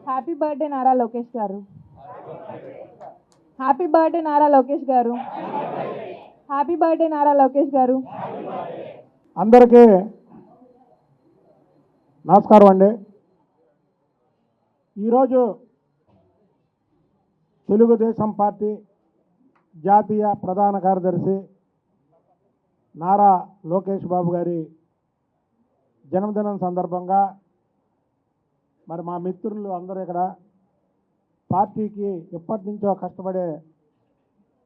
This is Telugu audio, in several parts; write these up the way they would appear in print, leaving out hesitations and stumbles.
హ్యాపీ బర్త్డే నారా లోకేష్ గారు. హ్యాపీ బర్త్డే నారా లోకేష్ గారు. హ్యాపీ బర్త్డే నారా లోకేష్ గారు. అందరికీ నమస్కారం అండి. ఈరోజు తెలుగుదేశం పార్టీ జాతీయ ప్రధాన కార్యదర్శి నారా లోకేష్ బాబు గారి జన్మదినం సందర్భంగా మరి మా మిత్రులు అందరూ ఇక్కడ పార్టీకి ఎప్పటి నుంచో కష్టపడే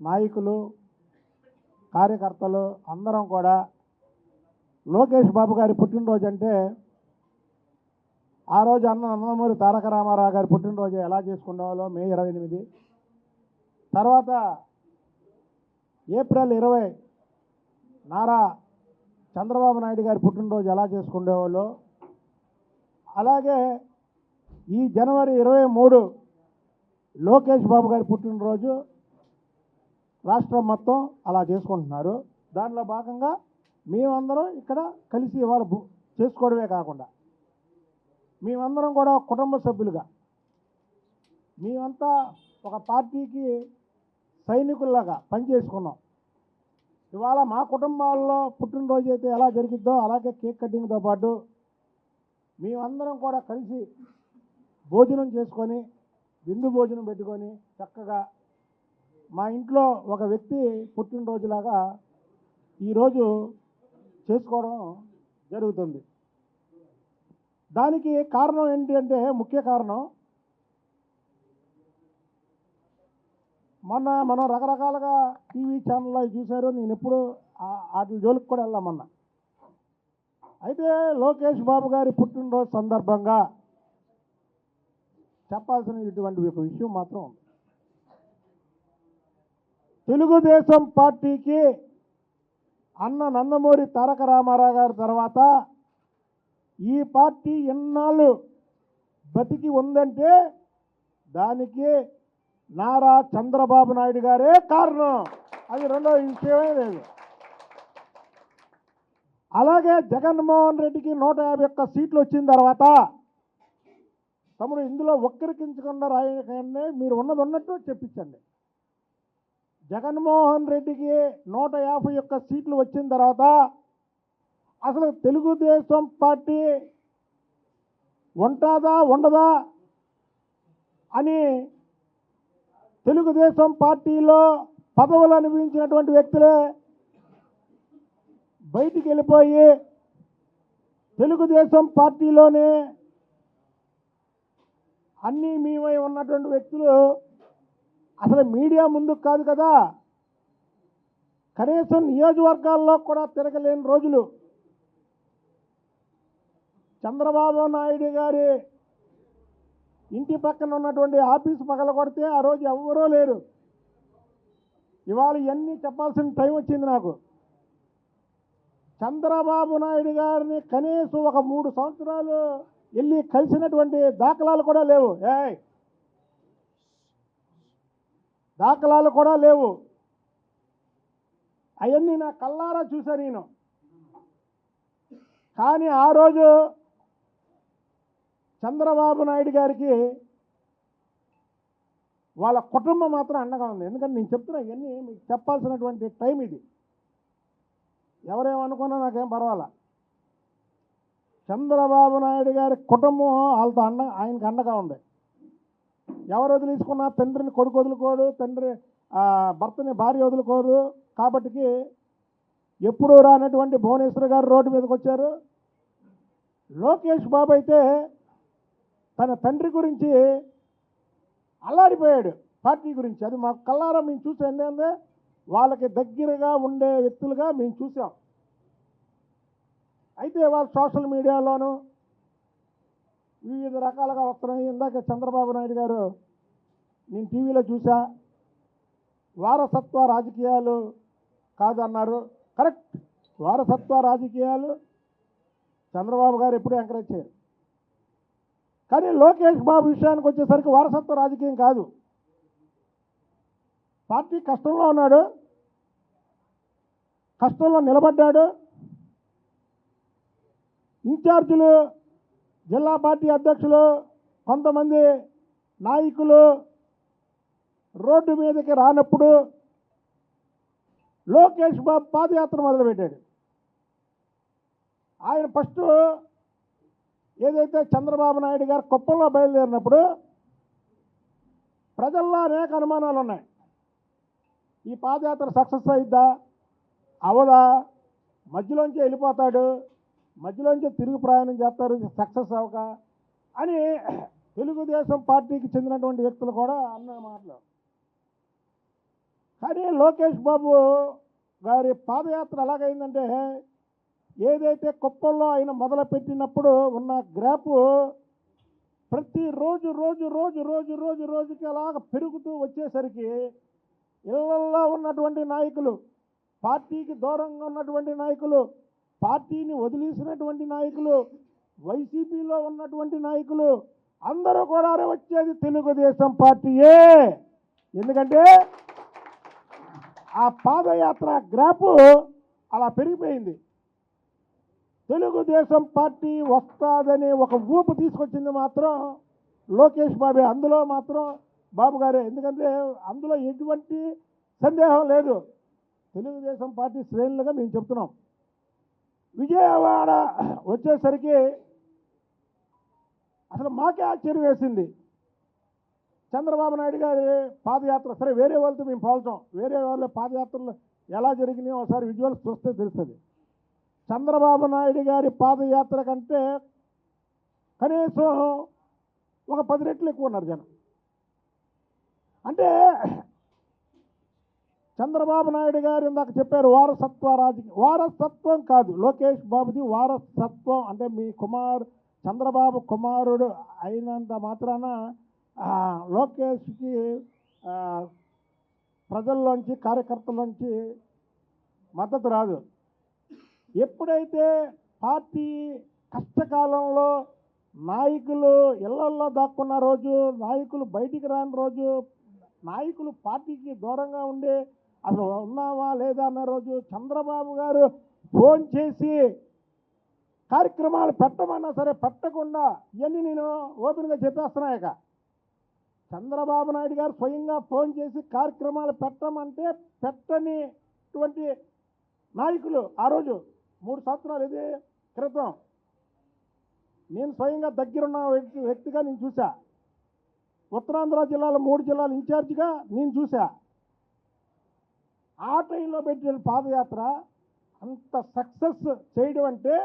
నాయకులు కార్యకర్తలు అందరం కూడా లోకేష్ బాబు గారి పుట్టినరోజు అంటే ఆ రోజు నందమూరి తారక రామారావు గారి పుట్టినరోజు ఎలా చేసుకునేవాళ్ళో మే 28, తర్వాత ఏప్రిల్ 20 నారా చంద్రబాబు నాయుడు గారి పుట్టినరోజు ఎలా చేసుకునేవాళ్ళు, అలాగే ఈ జనవరి 23 లోకేష్ బాబు గారి పుట్టినరోజు రాష్ట్రం మొత్తం అలా చేసుకుంటున్నారు. దానిలో భాగంగా మేమందరం ఇక్కడ కలిసి ఇవాళ చేసుకోవడమే కాకుండా మేమందరం కూడా కుటుంబ సభ్యులుగా మేమంతా ఒక పార్టీకి సైనికుల్లాగా పనిచేసుకున్నాం. ఇవాళ మా కుటుంబాల్లో పుట్టినరోజు అయితే ఎలా జరిగిద్దో అలాగే కేక్ కటింగ్తో పాటు మేమందరం కూడా కలిసి భోజనం చేసుకొని విందు భోజనం పెట్టుకొని చక్కగా మా ఇంట్లో ఒక వ్యక్తి పుట్టినరోజులాగా ఈరోజు చేసుకోవడం జరుగుతుంది. దానికి కారణం ఏంటి అంటే ముఖ్య కారణం మనం రకరకాలుగా టీవీ ఛానల్లో చూశారు. నేను ఎప్పుడు వాటి జోలికి కూడా వెళ్ళామన్నా. అయితే లోకేష్ బాబు గారి పుట్టినరోజు సందర్భంగా చెప్పాల్సిన ఇటువంటి ఒక విషయం మాత్రం ఉంది. తెలుగుదేశం పార్టీకి నందమూరి తారక రామారావు గారి తర్వాత ఈ పార్టీ ఎన్నాళ్ళు బతికి ఉందంటే దానికి నారా చంద్రబాబు నాయుడు గారే కారణం. అది రెండో విషయమే లేదు. అలాగే జగన్మోహన్ రెడ్డికి 151 సీట్లు వచ్చిన తర్వాత తమ్ముడు ఇందులో వక్రీకరించకుండా రాయకండి, మీరు ఉన్నది ఉన్నట్టు చెప్పించండి. జగన్మోహన్ రెడ్డికి 151 సీట్లు వచ్చిన తర్వాత అసలు తెలుగుదేశం పార్టీ ఉంటుందా ఉండదా అని తెలుగుదేశం పార్టీలో పదవులు అనుభవించినటువంటి వ్యక్తులే బయటికి వెళ్ళిపోయి తెలుగుదేశం పార్టీలోనే అన్నీ మేమై ఉన్నటువంటి వ్యక్తులు అసలు మీడియా ముందుకు కాదు కదా, కనీసం నియోజకవర్గాల్లో కూడా తిరగలేని రోజులు. చంద్రబాబు నాయుడు గారి ఇంటి పక్కన ఉన్నటువంటి ఆఫీసు పగల కొడితే ఆ రోజు ఎవరూ లేరు. ఇవాళ ఇవన్నీ చెప్పాల్సిన టైం వచ్చింది నాకు. చంద్రబాబు నాయుడు గారిని కనీసం ఒక 3 సంవత్సరాలు వెళ్ళి కలిసినటువంటి దాఖలాలు కూడా లేవు. దాఖలాలు కూడా లేవు. అవన్నీ నా కళ్ళారా చూశా నేను. కానీ ఆ రోజు చంద్రబాబు నాయుడు గారికి వాళ్ళ కుటుంబం మాత్రం అండగా ఉంది. ఎందుకంటే నేను చెప్తున్నా ఇవన్నీ మీకు చెప్పాల్సినటువంటి టైం ఇది. ఎవరేమనుకున్నా నాకేం పర్వాలా. చంద్రబాబు నాయుడు గారి కుటుంబం వాళ్ళతో ఆయనకు అండగా ఉంది. ఎవరు వదిలేసుకున్నా తండ్రిని కొడుకు వదులుకోడు, తండ్రి భర్తని భార్య వదులుకోదు. కాబట్టి ఎప్పుడూ రానటువంటి భువనేశ్వర్ గారు రోడ్డు మీదకి వచ్చారు. లోకేష్ బాబు అయితే తన తండ్రి గురించి అల్లాడిపోయాడు, పార్టీ గురించి. అది మా కళ్ళారా మేము చూసాం. ఏంటంటే వాళ్ళకి దగ్గరగా ఉండే వ్యక్తులుగా మేము చూసాం. అయితే వాళ్ళు సోషల్ మీడియాలోనూ వివిధ రకాలుగా వస్తున్నాయి. ఇందాక చంద్రబాబు నాయుడు గారు నేను టీవీలో చూసా, వారసత్వ రాజకీయాలు కాదన్నారు. కరెక్ట్. వారసత్వ రాజకీయాలు చంద్రబాబు గారు ఎప్పుడూ ఎంకరేజ్ చేయరు. కానీ లోకేష్ బాబు విషయానికి వచ్చేసరికి వారసత్వ రాజకీయం కాదు. పార్టీ కష్టంలో ఉన్నాడు, కష్టంలో నిలబడ్డాడు. ఇన్ఛార్జీలు, జిల్లా పార్టీ అధ్యక్షులు, కొంతమంది నాయకులు రోడ్డు మీదకి రానప్పుడు లోకేష్ బాబు పాదయాత్ర మొదలుపెట్టాడు. ఆయన ఫస్ట్ ఏదైతే చంద్రబాబు నాయుడు గారు కుప్పంలో బయలుదేరినప్పుడు ప్రజల్లో అనేక అనుమానాలు ఉన్నాయి. ఈ పాదయాత్ర సక్సెస్ అయిద్దా, అవదా, మధ్యలోంచి వెళ్ళిపోతాడు, మధ్యలోంచి తిరుగు ప్రయాణం చేస్తారు సక్సెస్ అవ్వక అని తెలుగుదేశం పార్టీకి చెందినటువంటి వ్యక్తులు కూడా అన్న మాటలు. కానీ లోకేష్ బాబు గారి పాదయాత్ర ఎలాగైందంటే, ఏదైతే కుప్పంలో ఆయన మొదలుపెట్టినప్పుడు ఉన్న గ్రాపు ప్రతిరోజు రోజుకి అలాగ పెరుగుతూ వచ్చేసరికి ఇళ్లల్లో ఉన్నటువంటి నాయకులు, పార్టీకి దూరంగా ఉన్నటువంటి నాయకులు, పార్టీని వదిలేసినటువంటి నాయకులు, వైసీపీలో ఉన్నటువంటి నాయకులు అందరూ కూడా వచ్చేది తెలుగుదేశం పార్టీయే. ఎందుకంటే ఆ పాదయాత్ర గ్రాపు అలా పెరిగిపోయింది. తెలుగుదేశం పార్టీ వస్తాదని ఒక ఊపు తీసుకొచ్చింది మాత్రం లోకేష్ బాబే, అందులో మాత్రం బాబు గారే. ఎందుకంటే అందులో ఎటువంటి సందేహం లేదు. తెలుగుదేశం పార్టీ శ్రేణులుగా మేము చెప్తున్నాం. విజయవాడ వచ్చేసరికి అసలు మాకే ఆశ్చర్యం వేసింది. చంద్రబాబు నాయుడు గారి పాదయాత్ర, సరే వేరే వాళ్ళతో మేము పోల్చాం, వేరే వాళ్ళ పాదయాత్రలు ఎలా జరిగినాయో ఒకసారి విజువల్స్ చూస్తే తెలుస్తుంది. చంద్రబాబు నాయుడు గారి పాదయాత్ర కంటే కనీసం ఒక 10 రెట్లు ఎక్కువ ఉన్నారు జనం. అంటే చంద్రబాబు నాయుడు గారు ఇందాక చెప్పారు వారసత్వ రాజకీయం. వారసత్వం కాదు లోకేష్ బాబుది, వారసత్వం అంటే మీ చంద్రబాబు కుమారుడు అయినంత మాత్రాన లోకేష్కి ప్రజల్లోంచి, కార్యకర్తల్లోంచి మద్దతు రాదు. ఎప్పుడైతే పార్టీ కష్టకాలంలో నాయకులు ఇళ్లల్లో దాక్కున్న రోజు, నాయకులు బయటికి రాని రోజు, నాయకులు పార్టీకి దూరంగా ఉండి అసలు ఉన్నావా లేదా అన్న రోజు చంద్రబాబు గారు ఫోన్ చేసి కార్యక్రమాలు పెట్టమన్నా సరే పెట్టకుండా, ఇవన్నీ నేను ఓపెన్గా చెప్పేస్తున్నాయిక. చంద్రబాబు నాయుడు గారు స్వయంగా ఫోన్ చేసి కార్యక్రమాలు పెట్టమంటే పెట్టనిటువంటి నాయకులు ఆ రోజు 3 సంవత్సరాలు ఇది క్రితం నేను స్వయంగా దగ్గరున్న వ్యక్తిగా నేను చూసా. ఉత్తరాంధ్ర జిల్లాలో 3 జిల్లాలు ఇన్ఛార్జిగా నేను చూసా. ఆ టైంలో పెట్టిన పాదయాత్ర అంత సక్సెస్ చేయడం అంటే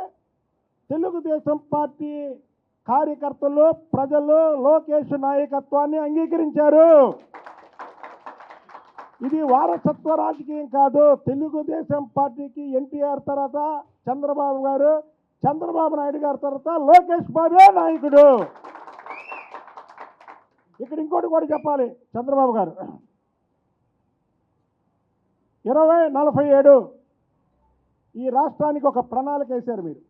తెలుగుదేశం పార్టీ కార్యకర్తలు, ప్రజలు లోకేష్ నాయకత్వాన్ని అంగీకరించారు. ఇది వారసత్వ రాజకీయం కాదు. తెలుగుదేశం పార్టీకి ఎన్టీఆర్ తర్వాత చంద్రబాబు గారు, చంద్రబాబు నాయుడు గారి తర్వాత లోకేష్ బాబే నాయకుడు. ఇక్కడ ఇంకోటి కూడా చెప్పాలి. చంద్రబాబు గారు 2047 ఈ రాష్ట్రానికి ఒక ప్రణాళిక వేశారు మీరు.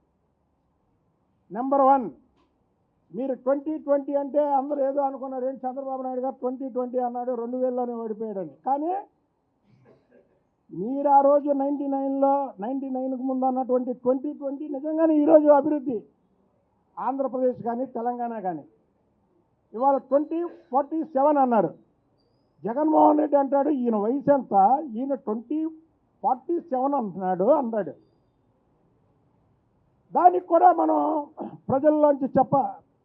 నెంబర్ 1 మీరు 2020 అంటే అందరూ ఏదో అనుకున్నారు, ఏంటి చంద్రబాబు నాయుడు గారు 2020 అన్నాడు, 2000లోనే ఓడిపోయాడని. కానీ మీరు ఆ రోజు 99కు ముందు అన్నటువంటి 2020 నిజంగానే ఈరోజు అభివృద్ధి ఆంధ్రప్రదేశ్ కానీ తెలంగాణ కానీ. ఇవాళ 2047 అన్నారు. జగన్మోహన్ రెడ్డి అంటాడు ఈయన వయసు ఎంత, ఈయన 2047 అన్నాడు. దానికి కూడా మనం ప్రజల్లోంచి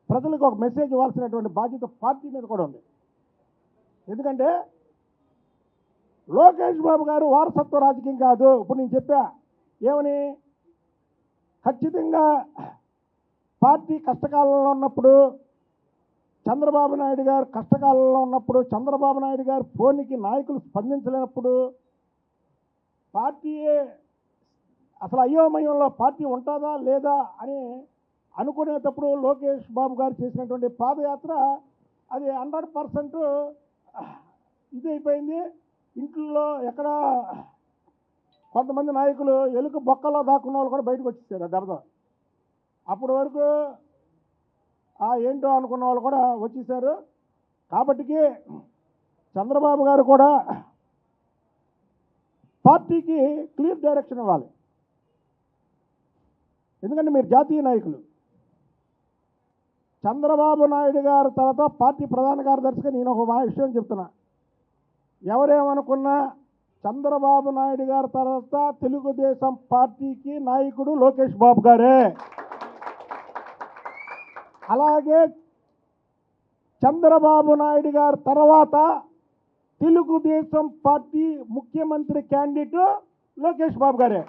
ప్రజలకు ఒక మెసేజ్ ఇవ్వాల్సినటువంటి బాధ్యత పార్టీ మీద కూడా ఉంది. ఎందుకంటే లోకేష్ బాబు గారు వారసత్వ రాజకీయం కాదు. ఇప్పుడు నేను చెప్పా ఏమని, ఖచ్చితంగా పార్టీ కష్టకాలంలో ఉన్నప్పుడు, చంద్రబాబు నాయుడు గారు కష్టకాలంలో ఉన్నప్పుడు, చంద్రబాబు నాయుడు గారు ఫోన్కి నాయకులు స్పందించలేనప్పుడు, పార్టీ అసలు అయోమయంలో పార్టీ ఉంటుందా లేదా అని అనుకునేటప్పుడు లోకేష్ బాబు గారు చేసినటువంటి పాదయాత్ర అది 100% ఇది అయిపోయింది. ఇంట్లో ఎక్కడ కొంతమంది నాయకులు ఎలుక బొక్కలో దాక్కున్న వాళ్ళు కూడా బయటకు వచ్చేసారు ఆ దెబ్బతో. అప్పటి వరకు ఏంటో అనుకున్న వాళ్ళు కూడా వచ్చేసారు. కాబట్టికి చంద్రబాబు గారు కూడా పార్టీకి క్లియర్ డైరెక్షన్ ఇవ్వాలి. ఎందుకంటే మీరు జాతీయ నాయకులు. చంద్రబాబు నాయుడు గారి తర్వాత పార్టీ ప్రధాన కార్యదర్శిగా నేను ఒక విషయం చెప్తున్నా. ఎవరేమనుకున్నా చంద్రబాబు నాయుడు గారి తర్వాత తెలుగుదేశం పార్టీకి నాయకుడు లోకేష్ బాబు గారే. అలాగే చంద్రబాబు నాయుడు గారి తర్వాత తెలుగుదేశం పార్టీ ముఖ్యమంత్రి క్యాండిడేట్ లోకేష్ బాబు గారే.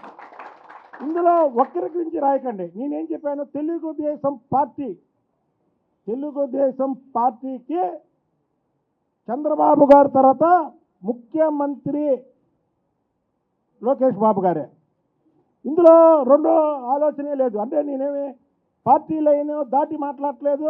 ఇందులో ఒక్కరి గురించి రాయకండి. నేనేం చెప్పాను, తెలుగుదేశం పార్టీకి చంద్రబాబు గారి తర్వాత ముఖ్యమంత్రి లోకేష్ బాబు గారే. ఇందులో రెండో ఆలోచనే లేదు. అంటే నేనేమి పార్టీ లైన్ దాటి మాట్లాడట్లేదు.